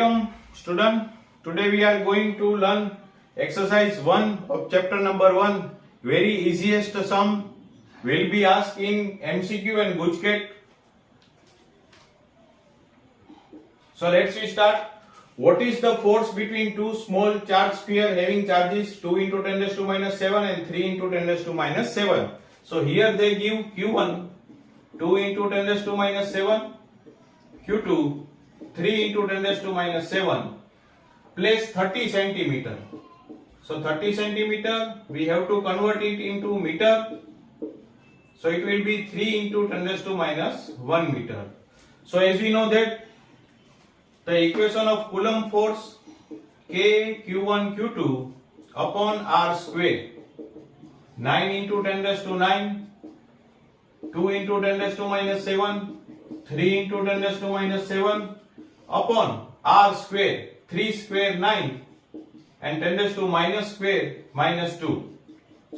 Welcome student. Today we are going to learn exercise 1 of chapter number 1. Very easiest sum will be asked in MCQ and Gujket. So let's start. What is the force between two small charge sphere having charges 2 into 10 raised to minus 7 and 3 into 10 raised to minus 7? So here they give Q1 2 into 10 raised to minus 7, Q2 3 into 10 raised to minus 7, place 30 centimeter. So 30 centimeter, we have to convert it into meter. So it will be 3 into 10 raised to minus 1 meter. So as we know that the equation of Coulomb force K Q1 Q2 upon R square, 9 into 10 raised to 9, 2 into 10 raised to minus 7, 3 into 10 raised to minus 7 upon R square, 3 square 9 and 10 raised to minus square minus 2.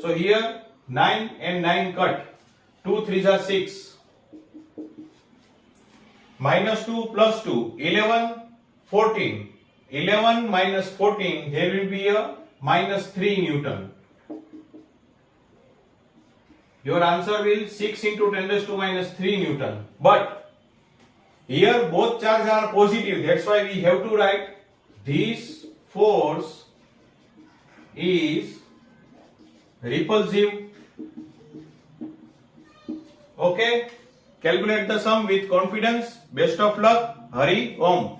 So here 9 and 9 cut, 2 3s are 6, minus 2 plus 2, 11, 14. 11 minus 14, there will be a minus 3 Newton. Your answer will 6 into 10 raised to minus 3 Newton. But here both charges are positive. That's why we have to write this force is repulsive. Okay. Calculate the sum with confidence. Best of luck. Hari Om.